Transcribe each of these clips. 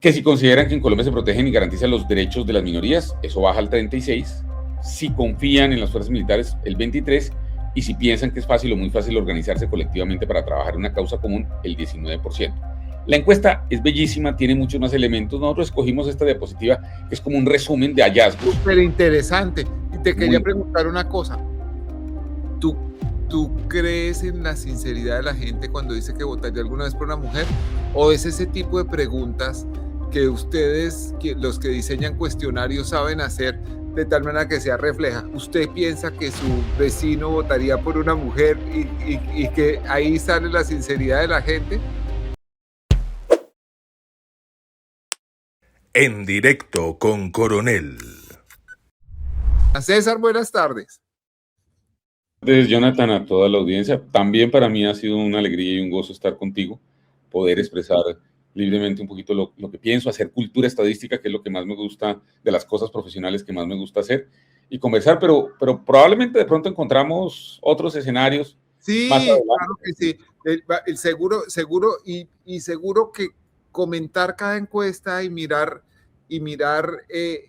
que si consideran que en Colombia se protegen y garantizan los derechos de las minorías, eso baja al 36%, si confían en las fuerzas militares, el 23%, y si piensan que es fácil o muy fácil organizarse colectivamente para trabajar en una causa común, el 19%. La encuesta es bellísima, tiene muchos más elementos. Nosotros escogimos esta diapositiva, que es como un resumen de hallazgos. Súper interesante. Y te quería preguntar una cosa. ¿Tú crees en la sinceridad de la gente cuando dice que votaría alguna vez por una mujer? ¿O es ese tipo de preguntas que ustedes, los que diseñan cuestionarios, saben hacer de tal manera que sea refleja? ¿Usted piensa que su vecino votaría por una mujer y que ahí sale la sinceridad de la gente? En directo con Coronel. César, buenas tardes. Desde Jonathan, a toda la audiencia, también para mí ha sido una alegría y un gozo estar contigo, poder expresar libremente un poquito lo que pienso, hacer cultura estadística, que es lo que más me gusta, de las cosas profesionales que más me gusta hacer, y conversar, pero probablemente de pronto encontramos otros escenarios. Sí, claro que sí. El seguro seguro que comentar cada encuesta y mirar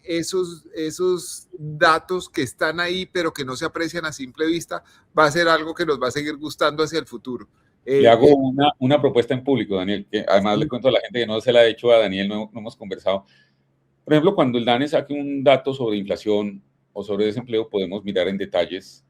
esos datos que están ahí, pero que no se aprecian a simple vista, va a ser algo que nos va a seguir gustando hacia el futuro. Le hago una propuesta en público, Daniel, que además le cuento a la gente que no se la he hecho a Daniel, no hemos conversado. Por ejemplo, cuando el DANE saque un dato sobre inflación o sobre desempleo, podemos mirar en detalles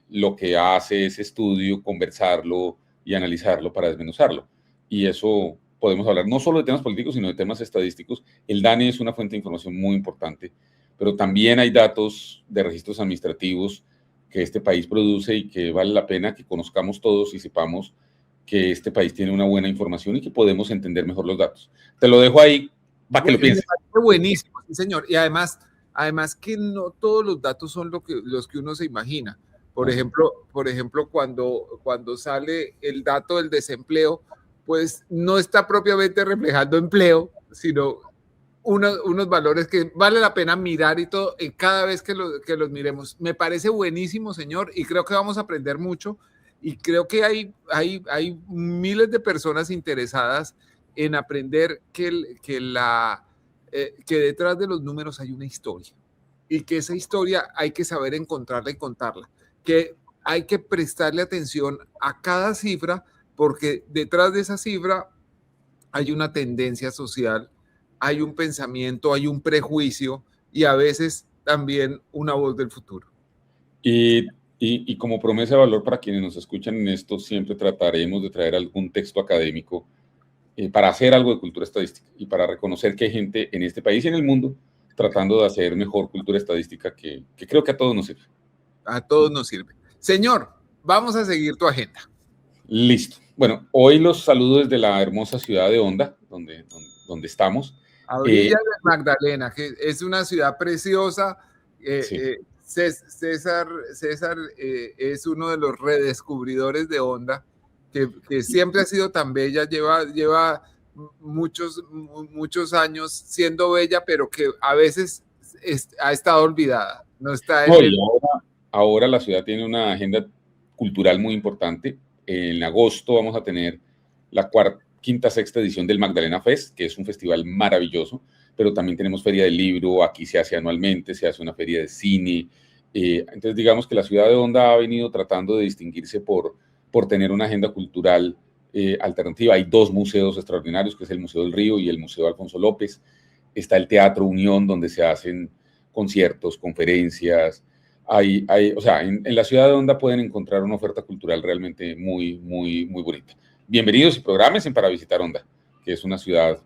lo que hace ese estudio, conversarlo y analizarlo para desmenuzarlo. Y eso podemos hablar no solo de temas políticos, sino de temas estadísticos. El DANE es una fuente de información muy importante, pero también hay datos de registros administrativos que este país produce y que vale la pena que conozcamos todos y sepamos que este país tiene una buena información y que podemos entender mejor los datos. Te lo dejo ahí para que lo pienses. Buenísimo, sí, señor. Y además que no todos los datos son los que uno se imagina. Por ejemplo, cuando sale el dato del desempleo, pues no está propiamente reflejando empleo, sino unos valores que vale la pena mirar y todo cada vez que los miremos. Me parece buenísimo, señor, y creo que vamos a aprender mucho. Y creo que hay miles de personas interesadas en aprender que detrás de los números hay una historia y que esa historia hay que saber encontrarla y contarla, que hay que prestarle atención a cada cifra porque detrás de esa cifra hay una tendencia social, hay un pensamiento, hay un prejuicio y a veces también una voz del futuro. Y como promesa de valor para quienes nos escuchan en esto, siempre trataremos de traer algún texto académico para hacer algo de cultura estadística y para reconocer que hay gente en este país y en el mundo tratando de hacer mejor cultura estadística que creo que a todos nos sirve. A todos nos sirve. Señor, vamos a seguir tu agenda. Listo. Bueno, hoy los saludo desde la hermosa ciudad de Honda, donde estamos. A orillas de Magdalena, que es una ciudad preciosa. Sí. César es uno de los redescubridores de Honda, que siempre ha sido tan bella, lleva muchos años siendo bella, pero que a veces ha estado olvidada. No está en ahora la ciudad tiene una agenda cultural muy importante. En agosto vamos a tener la quinta, sexta edición del Magdalena Fest, que es un festival maravilloso, pero también tenemos feria del libro, aquí se hace anualmente, se hace una feria de cine. Entonces digamos que la ciudad de Honda ha venido tratando de distinguirse por tener una agenda cultural alternativa. Hay dos museos extraordinarios, que es el Museo del Río y el Museo Alfonso López. Está el Teatro Unión, donde se hacen conciertos, conferencias. O sea, en la ciudad de Honda pueden encontrar una oferta cultural realmente muy, muy, muy bonita. Bienvenidos y prográmense para visitar Honda, que es una ciudad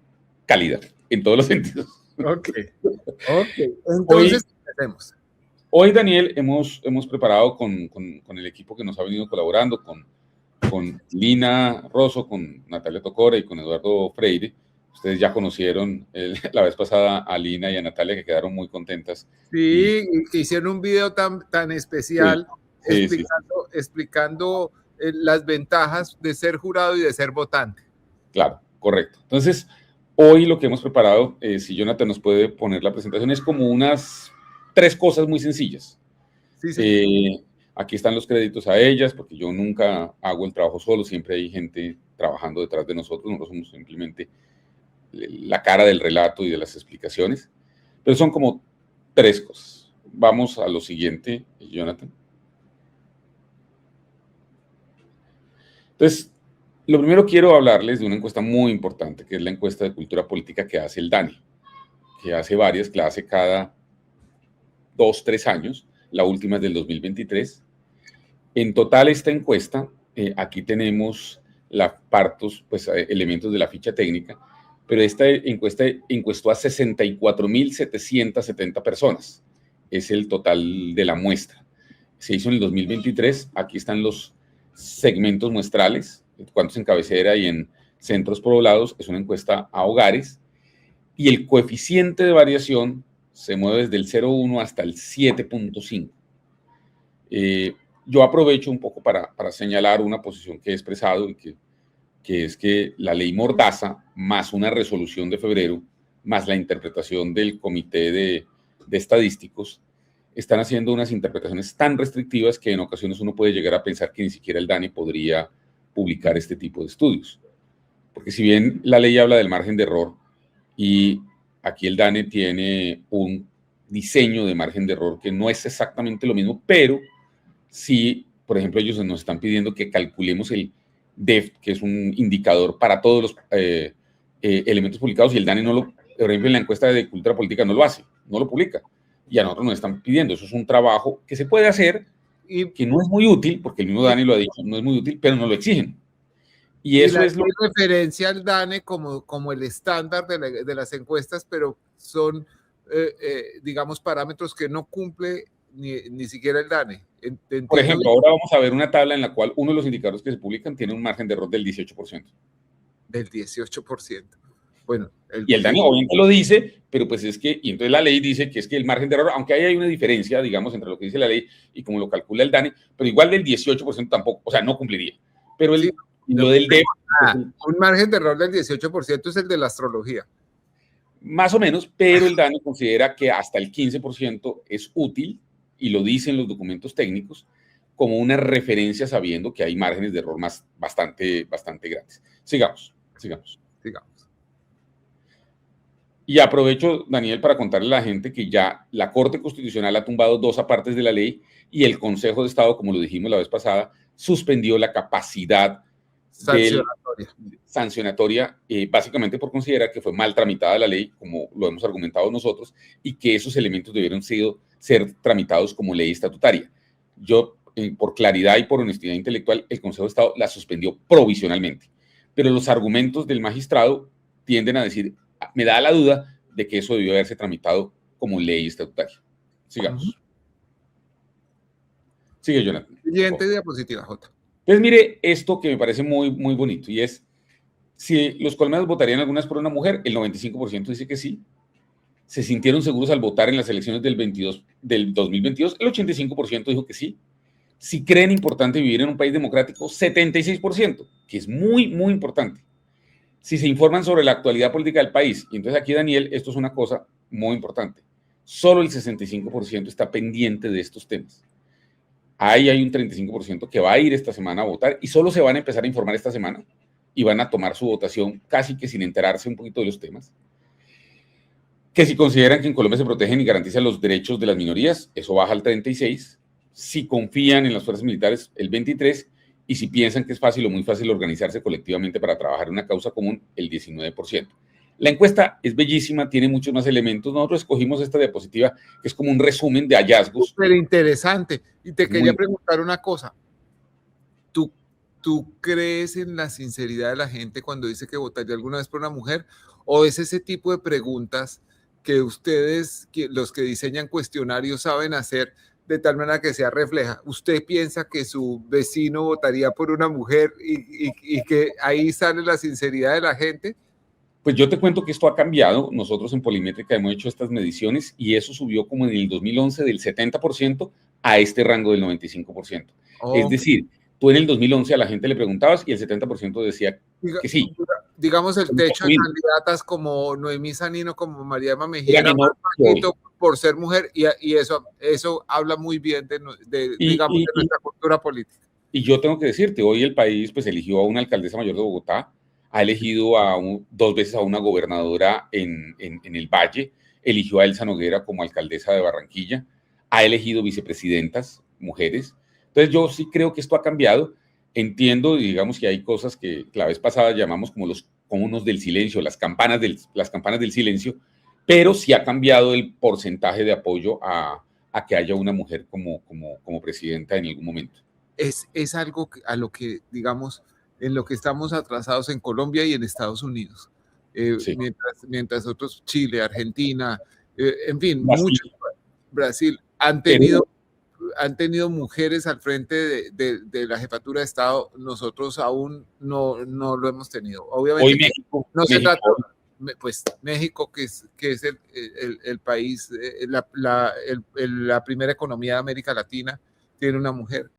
cálida en todos los sentidos. Ok. Entonces, empecemos. Hoy, Daniel, hemos preparado con el equipo que nos ha venido colaborando, con Lina Rosso, con Natalia Tocora y con Eduardo Freire. Ustedes ya conocieron la vez pasada a Lina y a Natalia, que quedaron muy contentas. Sí, y que hicieron un video tan especial explicando las ventajas de ser jurado y de ser votante. Claro, correcto. Entonces, hoy lo que hemos preparado, si Jonathan nos puede poner la presentación, es como unas 3 cosas muy sencillas. Sí. Aquí están los créditos a ellas, porque yo nunca hago el trabajo solo, siempre hay gente trabajando detrás de nosotros somos simplemente la cara del relato y de las explicaciones, pero son como 3 cosas. Vamos a lo siguiente, Jonathan. Entonces, lo primero quiero hablarles de una encuesta muy importante, que es la encuesta de cultura política que hace el DANE, que hace varias, que la hace cada 2, 3 años, la última es del 2023. En total esta encuesta, aquí tenemos pues, elementos de la ficha técnica, pero esta encuesta encuestó a 64.770 personas, es el total de la muestra. Se hizo en el 2023, aquí están los segmentos muestrales, cuántos en cabecera y en centros poblados, es una encuesta a hogares, y el coeficiente de variación se mueve desde el 0,1 hasta el 7,5. Yo aprovecho un poco para señalar una posición que he expresado y que es que la ley Mordaza, más una resolución de febrero, más la interpretación del Comité de Estadísticos, están haciendo unas interpretaciones tan restrictivas que en ocasiones uno puede llegar a pensar que ni siquiera el DANE podría publicar este tipo de estudios. Porque si bien la ley habla del margen de error y aquí el DANE tiene un diseño de margen de error que no es exactamente lo mismo, pero sí, por ejemplo, ellos nos están pidiendo que calculemos el DEF, que es un indicador para todos los elementos publicados, y el DANE no lo, por ejemplo, en la encuesta de cultura política no lo hace, no lo publica. Y a nosotros nos están pidiendo. Eso es un trabajo que se puede hacer y que no es muy útil, porque el mismo DANE lo ha dicho, no es muy útil, pero no lo exigen. Y eso es lo que referencia al DANE como el estándar de las encuestas, pero son, digamos, parámetros que no cumple ni siquiera el DANE. Por ejemplo, ahora vamos a ver una tabla en la cual uno de los indicadores que se publican tiene un margen de error del 18%. Del 18%. Bueno, y el DANE obviamente lo dice, pero pues es que, y entonces la ley dice que es que el margen de error, aunque ahí hay una diferencia, digamos, entre lo que dice la ley y como lo calcula el DANE, pero igual del 18% tampoco, o sea, no cumpliría. Pero sí, lo del DEF... un margen de error del 18% es el de la astrología. Más o menos, pero el DANE considera que hasta el 15% es útil, y lo dicen los documentos técnicos, como una referencia sabiendo que hay márgenes de error bastante grandes. Sigamos. Y aprovecho, Daniel, para contarle a la gente que ya la Corte Constitucional ha tumbado 2 apartes de la ley y el Consejo de Estado, como lo dijimos la vez pasada, suspendió la capacidad sancionatoria, básicamente por considerar que fue mal tramitada la ley, como lo hemos argumentado nosotros, y que esos elementos debieron ser tramitados como ley estatutaria. Yo, por claridad y por honestidad intelectual, el Consejo de Estado la suspendió provisionalmente, pero los argumentos del magistrado tienden a decir, me da la duda de que eso debió haberse tramitado como ley estatutaria. Sigamos. Sigue, Jonathan. Siguiente diapositiva, J. Entonces, mire esto que me parece muy bonito, y es, si los colombianos votarían algunas por una mujer, el 95% dice que sí. Se sintieron seguros al votar en las elecciones del 2022, el 85% dijo que sí. Si creen importante vivir en un país democrático, 76%, que es muy importante. Si se informan sobre la actualidad política del país, y entonces aquí, Daniel, esto es una cosa muy importante, solo el 65% está pendiente de estos temas. Ahí hay un 35% que va a ir esta semana a votar y solo se van a empezar a informar esta semana y van a tomar su votación casi que sin enterarse un poquito de los temas. Que si consideran que en Colombia se protegen y garantizan los derechos de las minorías, eso baja al 36%. Si confían en las fuerzas militares, el 23%. Y si piensan que es fácil o muy fácil organizarse colectivamente para trabajar en una causa común, el 19%. La encuesta es bellísima, tiene muchos más elementos. Nosotros escogimos esta diapositiva, que es como un resumen de hallazgos. Súper interesante. Y te quería preguntar una cosa. ¿Tú crees en la sinceridad de la gente cuando dice que votaría alguna vez por una mujer? ¿O es ese tipo de preguntas que ustedes, los que diseñan cuestionarios, saben hacer de tal manera que sea refleja? ¿Usted piensa que su vecino votaría por una mujer y que ahí sale la sinceridad de la gente? Pues yo te cuento que esto ha cambiado. Nosotros en Polimétrica hemos hecho estas mediciones y eso subió como en el 2011 del 70% a este rango del 95%. Oh. Es decir, tú en el 2011 a la gente le preguntabas y el 70% decía que sí. Digamos, el techo de candidatas como Noemí Sanino, como María Emma Mejía, era más bajito por ser mujer, y eso habla muy bien de nuestra cultura política. Y yo tengo que decirte, hoy el país pues eligió a una alcaldesa mayor de Bogotá, ha elegido dos veces a una gobernadora en el Valle, eligió a Elsa Noguera como alcaldesa de Barranquilla, ha elegido vicepresidentas, mujeres. Entonces yo sí creo que esto ha cambiado. Entiendo, digamos que hay cosas que la vez pasada llamamos como los comunos del silencio, las campanas del silencio, pero sí ha cambiado el porcentaje de apoyo a que haya una mujer como presidenta en algún momento. Es algo a lo que, digamos, en lo que estamos atrasados en Colombia y en Estados Unidos. Sí. Mientras otros, Chile, Argentina, en fin, Brasil. muchos, Brasil, han tenido mujeres al frente de la jefatura de Estado. Nosotros aún no lo hemos tenido. Obviamente, hoy México, no se trata, pues México, que es el país, la primera economía de América Latina, tiene una mujer.